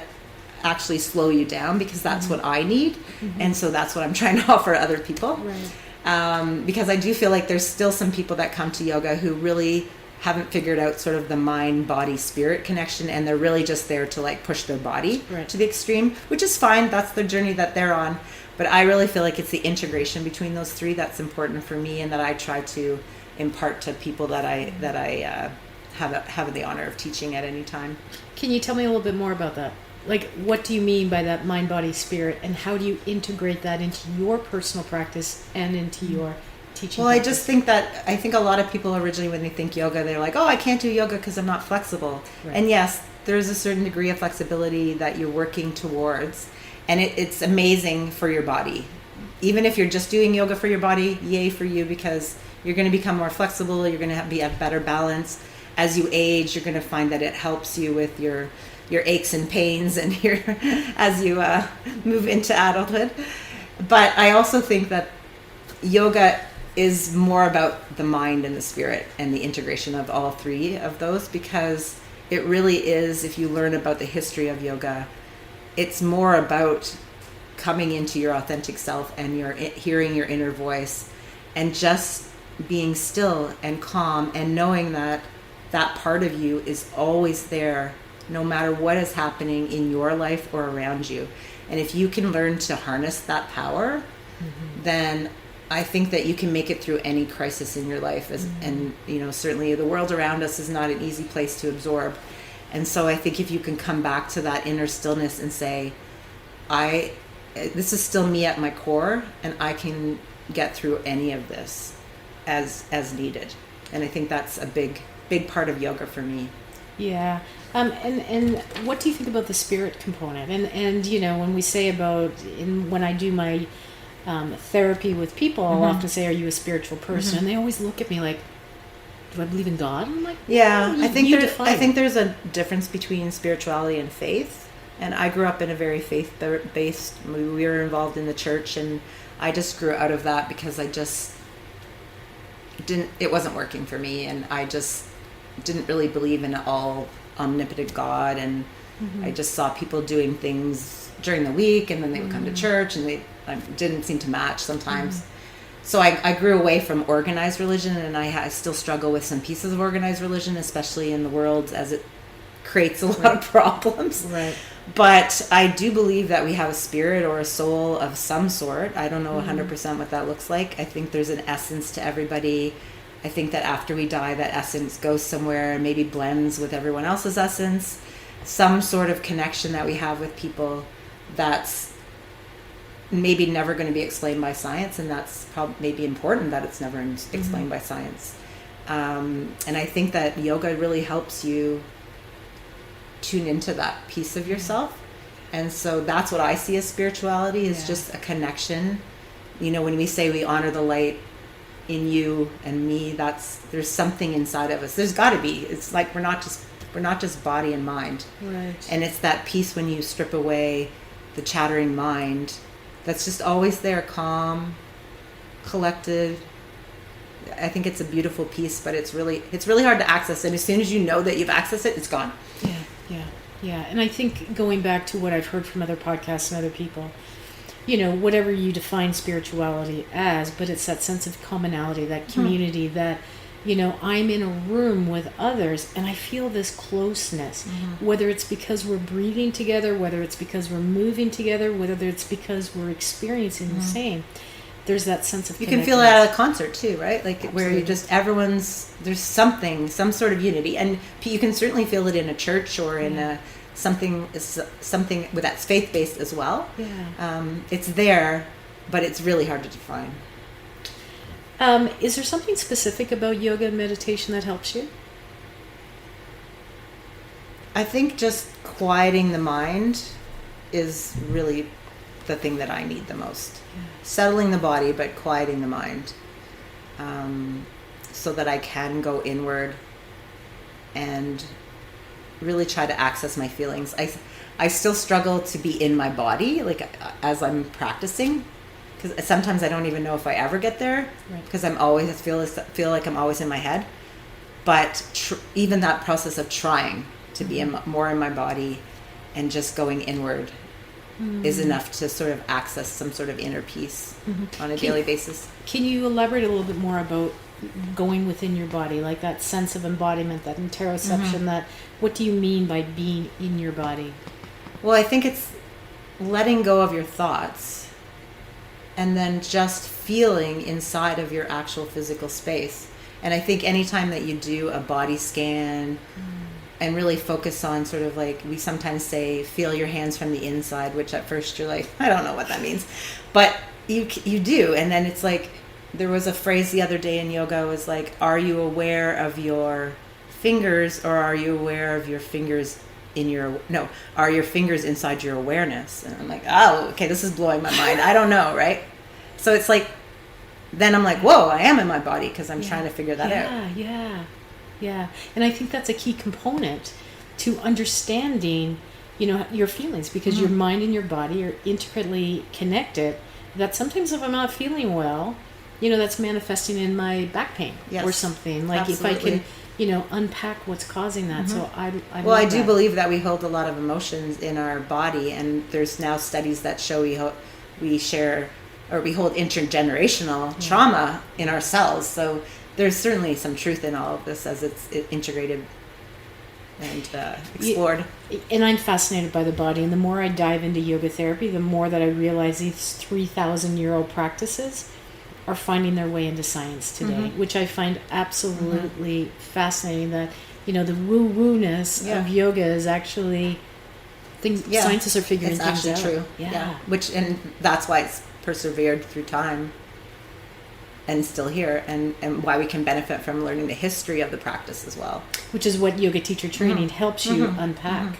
actually slow you down, because that's what I need, and so that's what I'm trying to offer other people. Right. Because I do feel like there's still some people that come to yoga who really haven't figured out sort of the mind, body, spirit connection, and they're really just there to like push their body to the extreme, which is fine. That's the journey that they're on. But I really feel like it's the integration between those three that's important for me, and that I try to impart to people that I have the honor of teaching at any time. Can you tell me a little bit more about that? Like, what do you mean by that mind, body, spirit, and how do you integrate that into your personal practice and into your teaching? Well, practice? I just think that I think a lot of people originally, when they think yoga, they're like, oh, I can't do yoga because I'm not flexible. Right. And yes, there's a certain degree of flexibility that you're working towards, and it's amazing for your body. Even if you're just doing yoga for your body, yay for you, because you're going to become more flexible. You're going to be at better balance. As you age, you're going to find that it helps you with your aches and pains and as you move into adulthood. But I also think that yoga is more about the mind and the spirit and the integration of all three of those, because it really is, if you learn about the history of yoga, it's more about coming into your authentic self and hearing your inner voice and just being still and calm and knowing that that part of you is always there, no matter what is happening in your life or around you. And if you can learn to harness that power, then I think that you can make it through any crisis in your life. And certainly the world around us is not an easy place to absorb. And so I think if you can come back to that inner stillness and say, this is still me at my core, and I can get through any of this as needed. And I think that's a big part of yoga for me. Yeah. And what do you think about the spirit component? And when we say when I do my therapy with people, I'll often say, "Are you a spiritual person?" And they always look at me like, "Do I believe in God?" I'm like, yeah, "No, I think there's there's a difference between spirituality and faith. And I grew up in a very faith-based. We were involved in the church, and I just grew out of that because I just didn't. It wasn't working for me, and I just didn't really believe in all omnipotent God. And I just saw people doing things during the week, and then they would come to church, and they didn't seem to match sometimes. So I grew away from organized religion, and I still struggle with some pieces of organized religion, especially in the world as it creates a lot of problems. Right. But I do believe that we have a spirit or a soul of some sort. I don't know 100% what that looks like. I think there's an essence to everybody. I think that after we die, that essence goes somewhere and maybe blends with everyone else's essence. Some sort of connection that we have with people that's maybe never going to be explained by science, and that's probably maybe important that it's never explained by science. And I think that yoga really helps you tune into that piece of yourself. And so that's what I see as spirituality, is just a connection. When we say we honor the light in you and me, there's something inside of us. There's got to be. It's like we're not just body and mind. Right. And it's that piece when you strip away the chattering mind that's just always there, calm, collected. I think it's a beautiful piece, but it's really hard to access. And as soon as you know that you've accessed it, it's gone. Yeah. And I think going back to what I've heard from other podcasts and other people, whatever you define spirituality as, but it's that sense of commonality, that community, that, I'm in a room with others and I feel this closeness, whether it's because we're breathing together, whether it's because we're moving together, whether it's because we're experiencing the same. There's that sense of you can feel it at a concert too, right? Like Absolutely. Where you just there's some sort of unity, and you can certainly feel it in a church or in something with that's faith based as well. It's there, but it's really hard to define. Is there something specific about yoga and meditation that helps you? I think just quieting the mind is really the thing that I need the most. Settling the body, but quieting the mind, so that I can go inward and really try to access my feelings. I still struggle to be in my body, like as I'm practicing, because sometimes I don't even know if I ever get there, because I'm always feel like I'm always in my head. But even that process of trying to be more in my body and just going inward is enough to sort of access some sort of inner peace on a daily basis. Can you elaborate a little bit more about going within your body, like that sense of embodiment, that interoception, that what do you mean by being in your body? Well, I think it's letting go of your thoughts and then just feeling inside of your actual physical space. And I think anytime that you do a body scan and really focus on sort of like, we sometimes say, feel your hands from the inside, which at first you're like, I don't know what that means. But you do. And then it's like, there was a phrase the other day in yoga, was like, are you aware of your fingers, or are you aware of your fingers are your fingers inside your awareness? And I'm like, oh, okay, this is blowing my mind. I don't know, right? So it's like, then I'm like, whoa, I am in my body, because I'm trying to figure that out. Yeah. And I think that's a key component to understanding, your feelings, because your mind and your body are intricately connected. That sometimes if I'm not feeling well, that's manifesting in my back pain or something. Like Absolutely. If I can, unpack what's causing that. So I do believe that we hold a lot of emotions in our body, and there's now studies that show we hold intergenerational trauma in our cells. So there's certainly some truth in all of this as it's integrated and explored. And I'm fascinated by the body. And the more I dive into yoga therapy, the more that I realize these 3,000-year-old practices are finding their way into science today, which I find absolutely fascinating. That, the woo-woo-ness of yoga is actually things scientists are figuring things out. It's actually true. And that's why it's persevered through time. and still here, and why we can benefit from learning the history of the practice as well. Which is what yoga teacher training helps you unpack.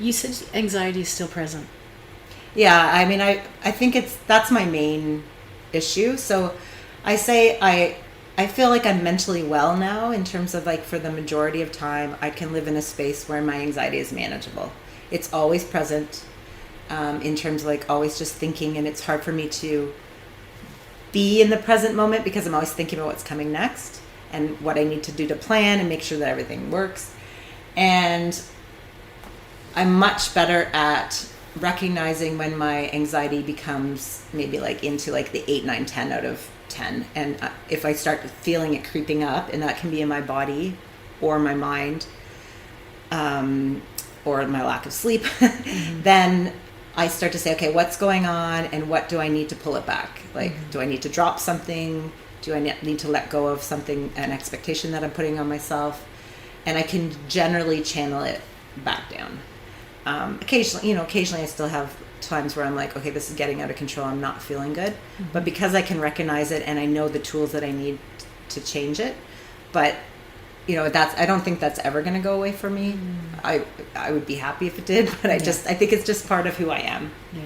You said anxiety is still present. Yeah, I mean, I think that's my main issue. So I say I feel like I'm mentally well now, in terms of like, for the majority of time, I can live in a space where my anxiety is manageable. It's always present, in terms of like always just thinking, and it's hard for me to be in the present moment because I'm always thinking about what's coming next and what I need to do to plan and make sure that everything works. And I'm much better at recognizing when my anxiety becomes maybe like into like the 8, 9, 10 out of 10. And if I start feeling it creeping up, and that can be in my body or my mind, or my lack of sleep, then I start to say, okay, what's going on, and what do I need to pull it back? Like, do I need to drop something? Do I need to let go of something, an expectation that I'm putting on myself? And I can generally channel it back down. Occasionally I still have times where I'm like, okay, this is getting out of control. I'm not feeling good. But because I can recognize it, and I know the tools that I need to change it, but I don't think that's ever going to go away for me. I would be happy if it did, but I think it's just part of who I am. Yeah.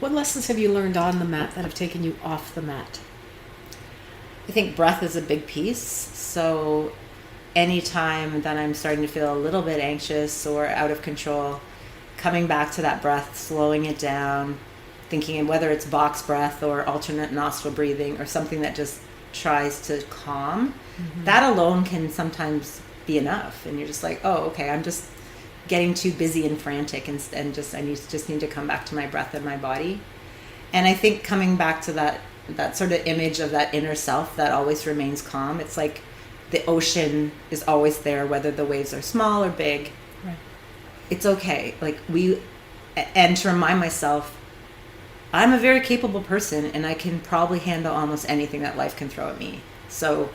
What lessons have you learned on the mat that have taken you off the mat? I think breath is a big piece. So anytime that I'm starting to feel a little bit anxious or out of control, coming back to that breath, slowing it down, thinking whether it's box breath or alternate nostril breathing or something that just tries to calm, that alone can sometimes be enough. And you're just like, oh, okay, I'm just getting too busy and frantic, and I just need to come back to my breath and my body. And I think coming back to that sort of image of that inner self that always remains calm. It's like the ocean is always there, whether the waves are small or big. Right. It's okay. And to remind myself, I'm a very capable person, and I can probably handle almost anything that life can throw at me. So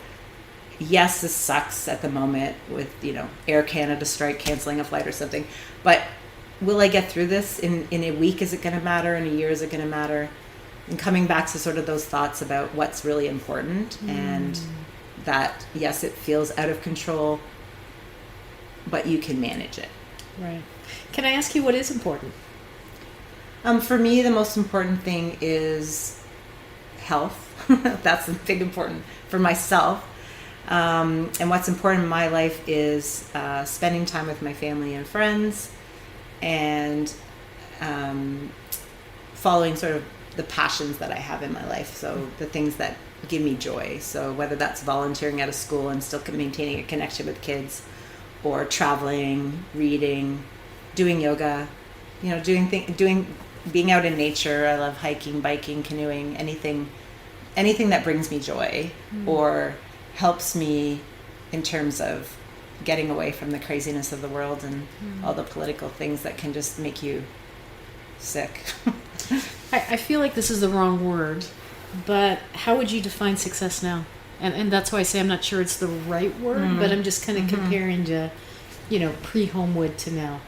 yes, this sucks at the moment with, Air Canada strike, canceling a flight or something, but will I get through this? In a week, is it going to matter? In a year, is it going to matter? And coming back to sort of those thoughts about what's really important, and that, yes, it feels out of control, but you can manage it. Right. Can I ask you what is important? For me, the most important thing is health. That's a big important for myself. And what's important in my life is spending time with my family and friends, and following sort of the passions that I have in my life. So the things that give me joy. So whether that's volunteering at a school and still maintaining a connection with kids, or traveling, reading, doing yoga, being out in nature. I love hiking, biking, canoeing, anything that brings me joy or helps me in terms of getting away from the craziness of the world and all the political things that can just make you sick. I feel like this is the wrong word, but how would you define success now? And that's why I say I'm not sure it's the right word, but I'm just kind of comparing to, pre-Homewood to now,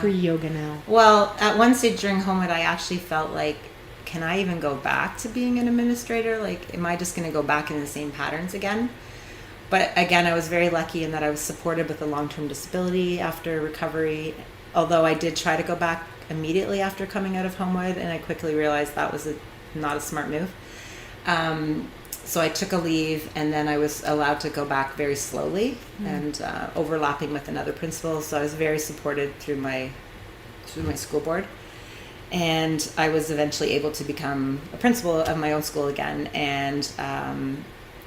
pre-yoga now. Well, at one stage during Homewood, I actually felt like, can I even go back to being an administrator? Like, am I just going to go back into the same patterns again? But again, I was very lucky in that I was supported with a long-term disability after recovery, although I did try to go back immediately after coming out of Homewood, and I quickly realized that was not a smart move. So I took a leave, and then I was allowed to go back very slowly and overlapping with another principal. So I was very supported through my school board. And I was eventually able to become a principal of my own school again. And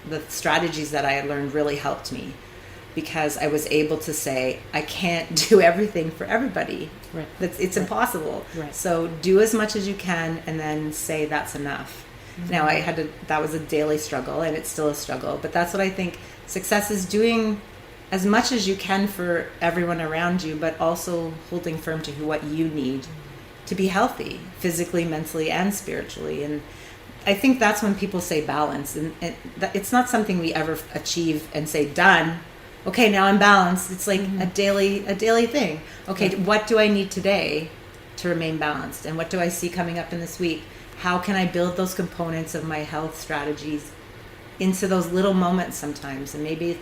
the strategies that I had learned really helped me, because I was able to say, I can't do everything for everybody. Right. It's impossible. Right. So do as much as you can, and then say that's enough. Now that was a daily struggle, and it's still a struggle, but that's what I think success is, doing as much as you can for everyone around you, but also holding firm to what you need to be healthy, physically, mentally, and spiritually. And I think that's when people say balance, and it's not something we ever achieve and say done. Okay, now I'm balanced. It's like a daily thing. Okay, what do I need today to remain balanced, and what do I see coming up in this week? How can I build those components of my health strategies into those little moments sometimes. And maybe,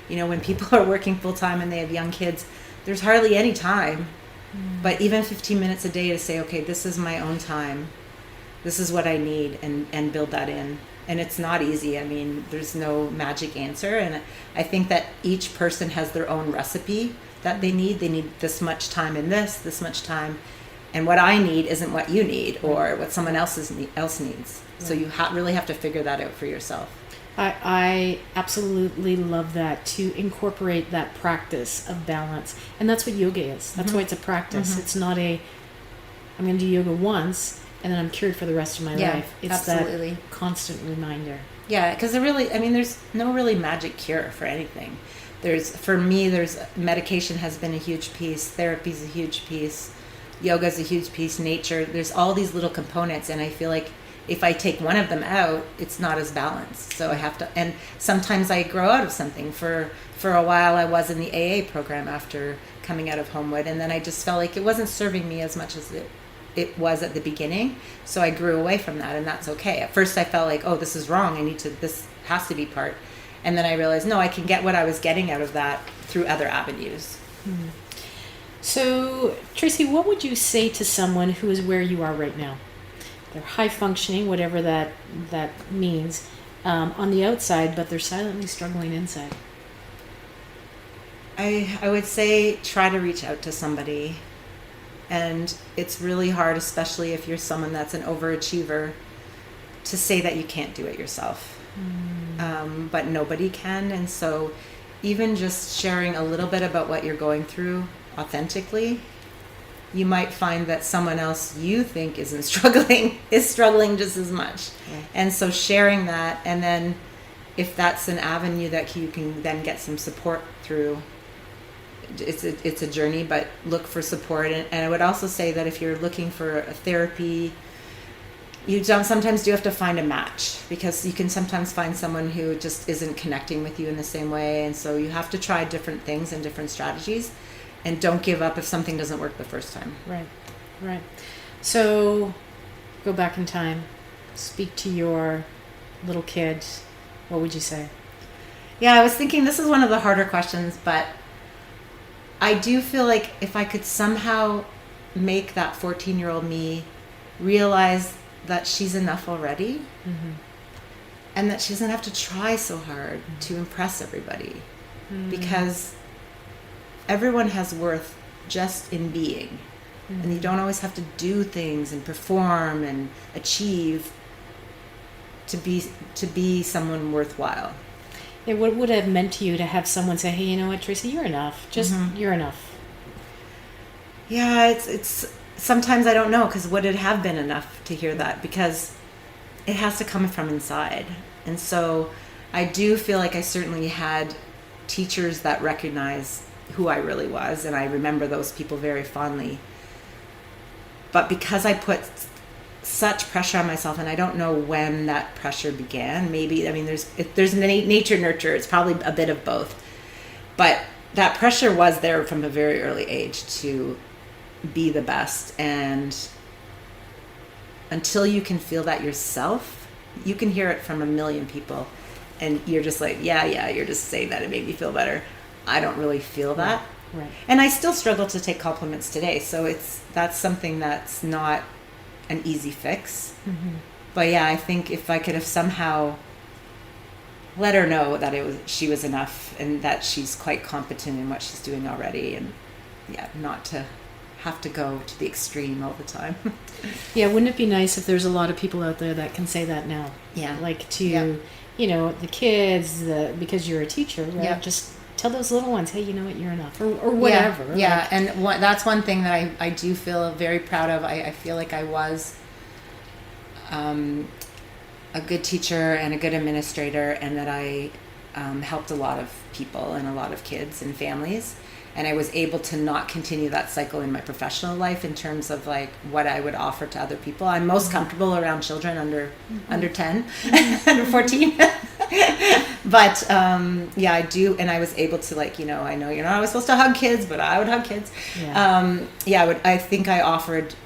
when people are working full time and they have young kids, there's hardly any time. But even 15 minutes a day to say, okay, this is my own time. This is what I need, and build that in. And it's not easy. I mean, there's no magic answer. And I think that each person has their own recipe that they need. They need this much time in this much time. And what I need isn't what you need or what someone else needs. Right. So you really have to figure that out for yourself. I absolutely love that, to incorporate that practice of balance. And that's what yoga is. That's why it's a practice. It's not I'm going to do yoga once and then I'm cured for the rest of my life. It's absolutely. That constant reminder. Yeah, because there's no really magic cure for anything. For me, medication has been a huge piece. Therapy is a huge piece. Yoga is a huge piece. Nature. There's all these little components, and I feel like if I take one of them out, it's not as balanced. So I have to, and sometimes I grow out of something. For a while, I was in the AA program after coming out of Homewood, and then I just felt like it wasn't serving me as much as it was at the beginning. So I grew away from that, and that's okay. At first, I felt like, oh, this is wrong. This has to be part. And then I realized, no, I can get what I was getting out of that through other avenues. So, Tracy, what would you say to someone who is where you are right now? They're high functioning, whatever that means, on the outside, but they're silently struggling inside. I would say try to reach out to somebody. And it's really hard, especially if you're someone that's an overachiever, to say that you can't do it yourself. But nobody can. And so even just sharing a little bit about what you're going through authentically, you might find that someone else you think is struggling just as much. Yeah. And so sharing that, and then if that's an avenue that you can then get some support through, it's a journey, but look for support. And I would also say that if you're looking for a therapy, you sometimes do have to find a match, because you can sometimes find someone who just isn't connecting with you in the same way. And so you have to try different things and different strategies, and don't give up if something doesn't work the first time. Right. So go back in time, speak to your little kid. What would you say? Yeah, I was thinking this is one of the harder questions, but I do feel like if I could somehow make that 14-year-old me realize that she's enough already, and that she doesn't have to try so hard to impress everybody, because everyone has worth just in being, and you don't always have to do things and perform and achieve to be someone worthwhile. Yeah, what would it have meant to you to have someone say, hey, you know what, Tracy, you're enough. Just, you're enough. Yeah, it's sometimes I don't know, because would it have been enough to hear that? Because it has to come from inside. And so I do feel like I certainly had teachers that recognize who I really was, and I remember those people very fondly. But because I put such pressure on myself, and I don't know when that pressure began. Maybe, I mean, there's nature nurture. It's probably a bit of both. But that pressure was there from a very early age to be the best. And until you can feel that yourself, you can hear it from a million people, and you're just like, yeah, you're just saying that it made me feel better. I don't really feel that. Right. And I still struggle to take compliments today. So that's something that's not an easy fix. But yeah, I think if I could have somehow let her know that she was enough, and that she's quite competent in what she's doing already, and not to have to go to the extreme all the time. Yeah, wouldn't it be nice if there's a lot of people out there that can say that now? Yeah. Like to, the kids, because you're a teacher, right? Yeah. Just tell those little ones, hey, you know what, you're enough, or whatever. Yeah, and that's one thing that I do feel very proud of. I feel like I was a good teacher and a good administrator, and that I helped a lot of people and a lot of kids and families. And I was able to not continue that cycle in my professional life in terms of like what I would offer to other people. I'm most comfortable around children under 10, under 14. But I do, and I was able to I know you're not always supposed to hug kids, but I would hug kids. I think I offered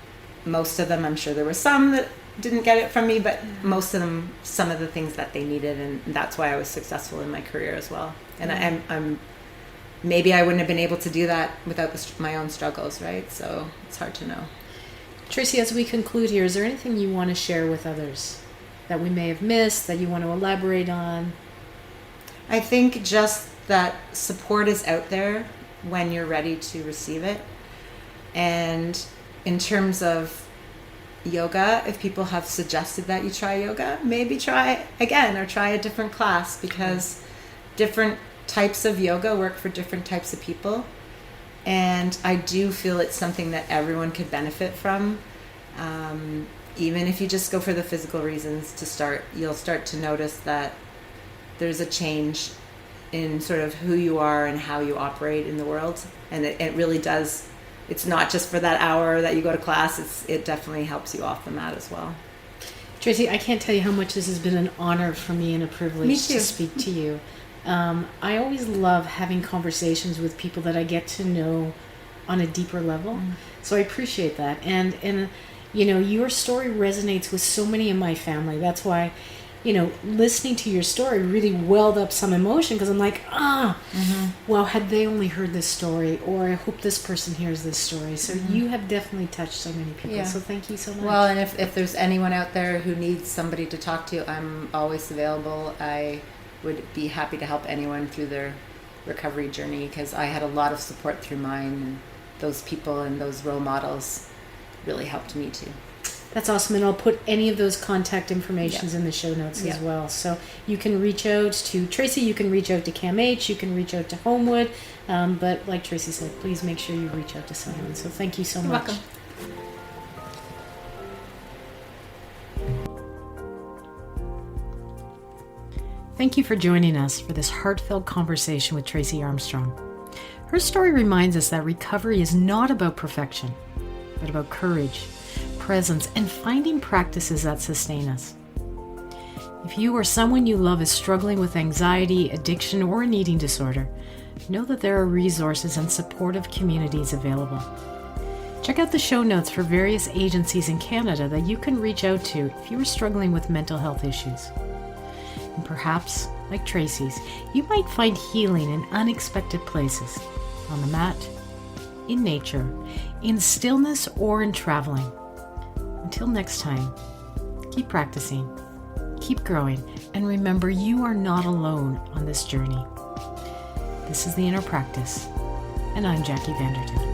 most of them. I'm sure there were some that didn't get it from me, but most of them, some of the things that they needed, and that's why I was successful in my career as well. And I'm maybe I wouldn't have been able to do that without my own struggles, right? So it's hard to know. Tracy, as we conclude here, is there anything you want to share with others that we may have missed, that you want to elaborate on? I think just that support is out there when you're ready to receive it. And in terms of yoga, if people have suggested that you try yoga, maybe try again or try a different class, because different types of yoga work for different types of people. And I do feel it's something that everyone could benefit from. Even if you just go for the physical reasons to start, you'll start to notice that there's a change in sort of who you are and how you operate in the world. And it really does. It's not just for that hour that you go to class. It definitely helps you off the mat as well. Tracy, I can't tell you how much this has been an honor for me and a privilege to speak to you. I always love having conversations with people that I get to know on a deeper level. So I appreciate that. And you know, your story resonates with so many in my family. That's why, you know, listening to your story really welled up some emotion, because I'm like, well, had they only heard this story, or I hope this person hears this story. So you have definitely touched so many people. Yeah. So thank you so much. Well, and if there's anyone out there who needs somebody to talk to, I'm always available. I would be happy to help anyone through their recovery journey, because I had a lot of support through mine, and those people and those role models really helped me too. That's awesome. And I'll put any of those contact informations in the show notes as well. So you can reach out to Tracy, you can reach out to CAMH, you can reach out to Homewood. But like Tracy said, please make sure you reach out to someone. So thank you so much. Welcome. Thank you for joining us for this heartfelt conversation with Tracy Armstrong. Her story reminds us that recovery is not about perfection, but about courage, presence, and finding practices that sustain us. If you or someone you love is struggling with anxiety, addiction, or an eating disorder, know that there are resources and supportive communities available. Check out the show notes for various agencies in Canada that you can reach out to if you are struggling with mental health issues. And perhaps, like Tracy's, you might find healing in unexpected places, on the mat, in nature, in stillness, or in traveling. Until next time, keep practicing, keep growing, and remember you are not alone on this journey. This is The Inner Practice, and I'm Jackie Vanderton.